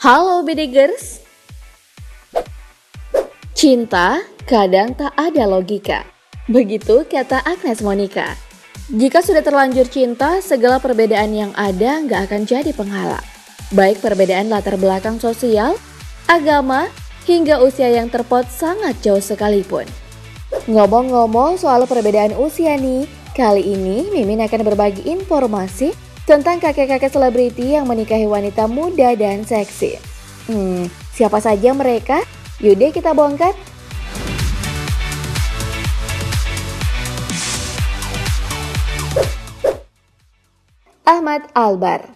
Halo Bedegers, cinta kadang tak ada logika. Begitu kata Agnes Monica. Jika sudah terlanjur cinta, segala perbedaan yang ada nggak akan jadi penghalang. Baik perbedaan latar belakang sosial, agama, hingga usia yang terpaut sangat jauh sekalipun. Ngomong-ngomong soal perbedaan usia nih, kali ini Mimin akan berbagi informasi tentang kakek-kakek selebriti yang menikahi wanita muda dan seksi. Siapa saja mereka? Yuk deh kita bongkar. Ahmad Albar.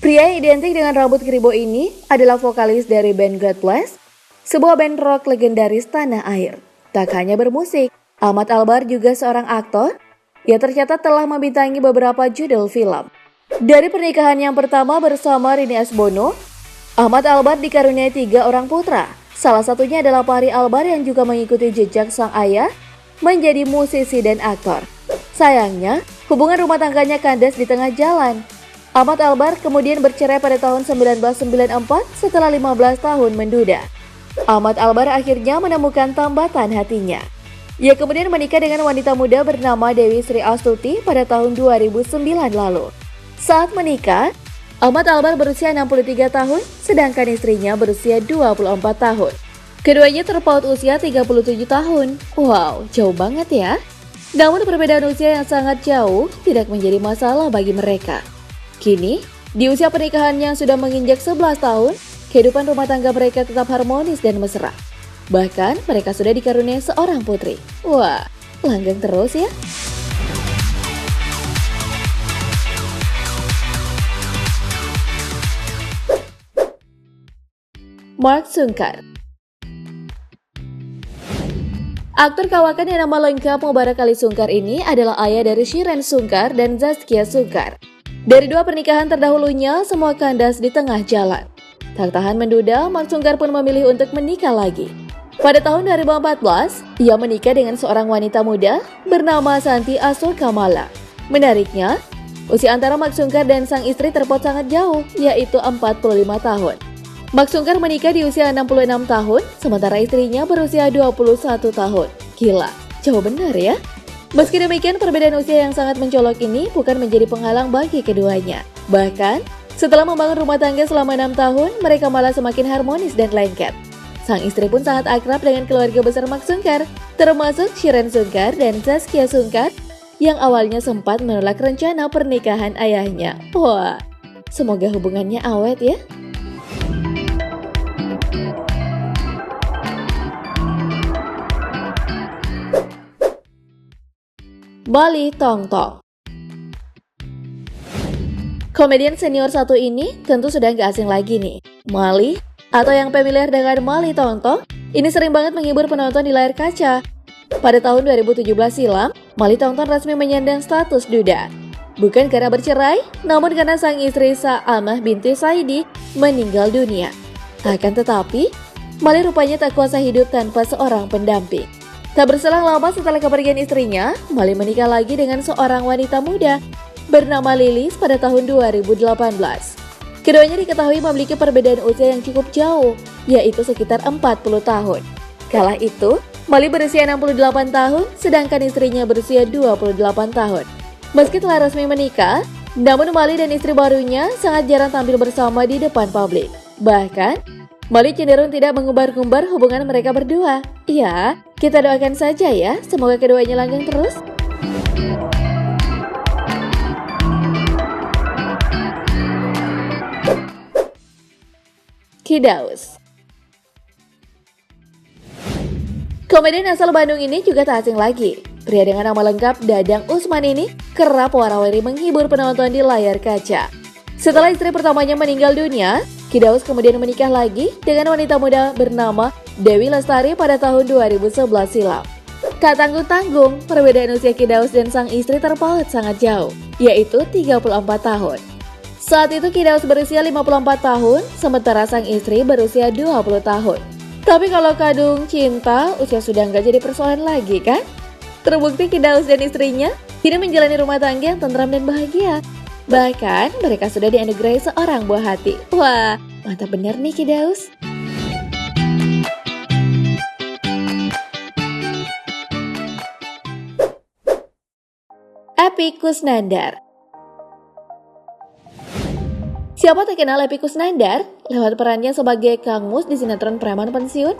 Pria yang identik dengan rambut keribo ini adalah vokalis dari band God Bless, sebuah band rock legendaris tanah air. Tak hanya bermusik, Ahmad Albar juga seorang aktor yang tercatat telah membintangi beberapa judul film. Dari pernikahan yang pertama bersama Rini Asbono, Ahmad Albar dikaruniai 3 orang putra. Salah satunya adalah Fachri Albar yang juga mengikuti jejak sang ayah menjadi musisi dan aktor. Sayangnya, hubungan rumah tangganya kandas di tengah jalan. Ahmad Albar kemudian bercerai pada tahun 1994 setelah 15 tahun menduda. Ahmad Albar akhirnya menemukan tambatan hatinya. Ia kemudian menikah dengan wanita muda bernama Dewi Sri Astuti pada tahun 2009 lalu. Saat menikah, Ahmad Albar berusia 63 tahun, sedangkan istrinya berusia 24 tahun. Keduanya terpaut usia 37 tahun. Wow, jauh banget ya. Namun perbedaan usia yang sangat jauh tidak menjadi masalah bagi mereka. Kini, di usia pernikahan yang sudah menginjak 11 tahun, kehidupan rumah tangga mereka tetap harmonis dan mesra. Bahkan mereka sudah dikaruniai seorang putri. Wah, langgeng terus ya. Mark Sungkar. Aktor kawakan yang nama lengkap Mubarak Ali Sungkar ini adalah ayah dari Shiren Sungkar dan Zaskia Sungkar. Dari 2 pernikahan terdahulunya, semua kandas di tengah jalan. Tak tahan menduda, Mark Sungkar pun memilih untuk menikah lagi. Pada tahun 2014, ia menikah dengan seorang wanita muda bernama Santi Asokamala. Menariknya, usia antara Mark Sungkar dan sang istri terpaut sangat jauh, yaitu 45 tahun. Mark Sungkar menikah di usia 66 tahun, sementara istrinya berusia 21 tahun. Gila, jauh benar ya? Meski demikian, perbedaan usia yang sangat mencolok ini bukan menjadi penghalang bagi keduanya. Bahkan, setelah membangun rumah tangga selama 6 tahun, mereka malah semakin harmonis dan lengket. Sang istri pun sangat akrab dengan keluarga besar Mark Sungkar, termasuk Shiren Sungkar dan Zaskia Sungkar, yang awalnya sempat menolak rencana pernikahan ayahnya. Wah, semoga hubungannya awet ya. Mali Tongtong. Komedian senior satu ini tentu sudah gak asing lagi nih. Mali, atau yang familiar dengan Mali Tongtong, ini sering banget menghibur penonton di layar kaca. Pada tahun 2017 silam, Mali Tongtong resmi menyandang status duda. Bukan karena bercerai, namun karena sang istri Sa'amah binti Saidi meninggal dunia. Akan tetapi, Mali rupanya tak kuasa hidup tanpa seorang pendamping. Tak berselang lama setelah kepergian istrinya, Mali menikah lagi dengan seorang wanita muda bernama Lilis pada tahun 2018. Keduanya diketahui memiliki perbedaan usia yang cukup jauh, yaitu sekitar 40 tahun. Kala itu, Mali berusia 68 tahun, sedangkan istrinya berusia 28 tahun. Meski telah resmi menikah, namun Mali dan istri barunya sangat jarang tampil bersama di depan publik. Bahkan, Mali cenderung tidak mengumbar-ngumbar hubungan mereka berdua. Ya, kita doakan saja ya, semoga keduanya langgeng terus. Kidaus. Komedian asal Bandung ini juga tak asing lagi. Pria dengan nama lengkap Dadang Usman ini kerap warawiri menghibur penonton di layar kaca. Setelah istri pertamanya meninggal dunia, Kidaus kemudian menikah lagi dengan wanita muda bernama Dewi Lestari pada tahun 2011 silam. Tak tanggung-tanggung, perbedaan usia Kidaus dan sang istri terpaut sangat jauh, yaitu 34 tahun. Saat itu Kidaus berusia 54 tahun, sementara sang istri berusia 20 tahun. Tapi kalau kadung cinta, usia sudah nggak jadi persoalan lagi kan? Terbukti Kidaus dan istrinya kini menjalani rumah tangga yang tentram dan bahagia. Bahkan mereka sudah dianugerahi seorang buah hati. Wah, mantap bener nih Kidaus. Epy Kusnandar. Siapa tak kenal Epy Kusnandar? Lewat perannya sebagai Kang Mus di sinetron Preman Pensiun,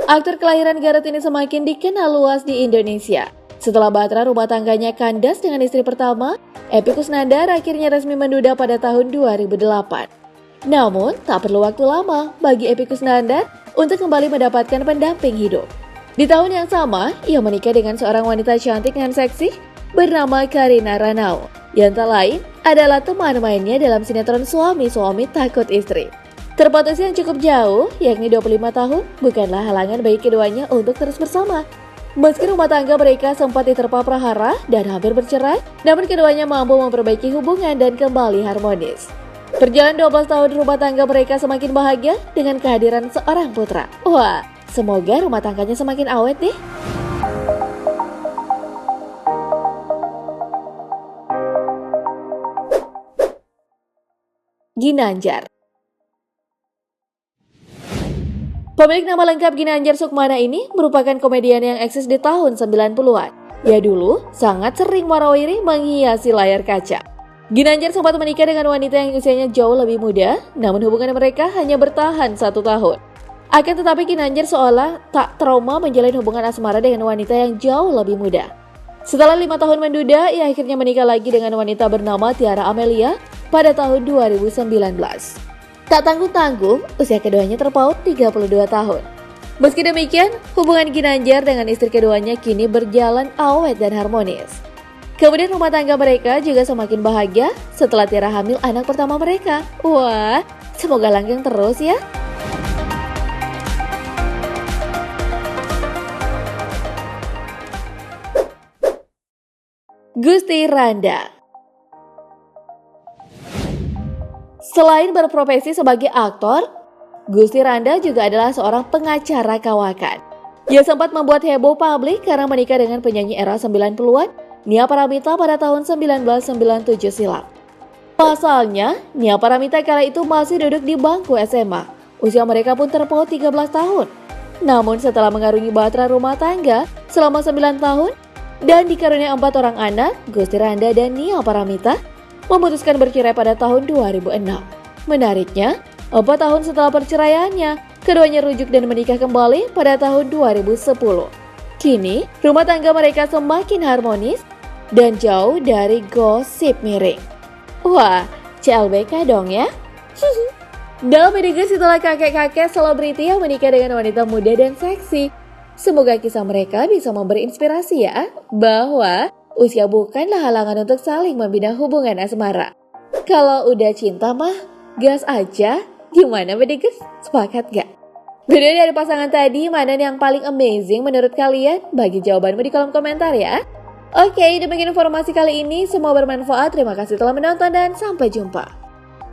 aktor kelahiran Garut ini semakin dikenal luas di Indonesia. Setelah bahtera rumah tangganya kandas dengan istri pertama, Epy Kusnandar akhirnya resmi menduda pada tahun 2008. Namun, tak perlu waktu lama bagi Epy Kusnandar untuk kembali mendapatkan pendamping hidup. Di tahun yang sama, ia menikah dengan seorang wanita cantik dan seksi bernama Karina Ranau, yang tak lain adalah teman mainnya dalam sinetron Suami-Suami Takut Istri. Terputus yang cukup jauh, yakni 25 tahun, bukanlah halangan bagi keduanya untuk terus bersama. Meski rumah tangga mereka sempat diterpa prahara dan hampir bercerai, namun keduanya mampu memperbaiki hubungan dan kembali harmonis. Berjalan 12 tahun rumah tangga mereka semakin bahagia dengan kehadiran seorang putra. Wah, semoga rumah tangganya semakin awet nih. Ginanjar. Pemilik nama lengkap Ginanjar Sukmana ini merupakan komedian yang eksis di tahun 90-an. Ia dulu sangat sering warawiri menghiasi layar kaca. Ginanjar sempat menikah dengan wanita yang usianya jauh lebih muda, namun hubungan mereka hanya bertahan 1 tahun. Akan tetapi Ginanjar seolah tak trauma menjalin hubungan asmara dengan wanita yang jauh lebih muda. Setelah 5 tahun menduda, ia akhirnya menikah lagi dengan wanita bernama Tiara Amelia pada tahun 2019. Tak tanggung-tanggung, usia keduanya terpaut 32 tahun. Meski demikian, hubungan Ginanjar dengan istri keduanya kini berjalan awet dan harmonis. Kemudian rumah tangga mereka juga semakin bahagia setelah Tiara hamil anak pertama mereka. Wah, semoga langgeng terus ya. Gusti Randa. Selain berprofesi sebagai aktor, Gusti Randa juga adalah seorang pengacara kawakan. Ia sempat membuat heboh publik karena menikah dengan penyanyi era 90-an, Nia Paramita pada tahun 1997 silam. Pasalnya, Nia Paramita kala itu masih duduk di bangku SMA. Usia mereka pun terpaut 13 tahun. Namun setelah mengarungi bahtera rumah tangga selama 9 tahun dan dikaruniai 4 orang anak, Gusti Randa dan Nia Paramita memutuskan bercerai pada tahun 2006. Menariknya, 4 tahun setelah perceraiannya, keduanya rujuk dan menikah kembali pada tahun 2010. Kini, rumah tangga mereka semakin harmonis dan jauh dari gosip miring. Wah, CLBK dong ya? Dalam Medigas itulah kakek-kakek selebriti yang menikah dengan wanita muda dan seksi. Semoga kisah mereka bisa memberi inspirasi ya, bahwa usia bukanlah halangan untuk saling membina hubungan asmara. Kalau udah cinta mah, gas aja. Gimana Medigas? Sepakat gak? Video dari pasangan tadi, mana yang paling amazing menurut kalian? Bagi jawabanmu di kolom komentar ya. Oke, demikian informasi kali ini. Semoga bermanfaat. Terima kasih telah menonton dan sampai jumpa.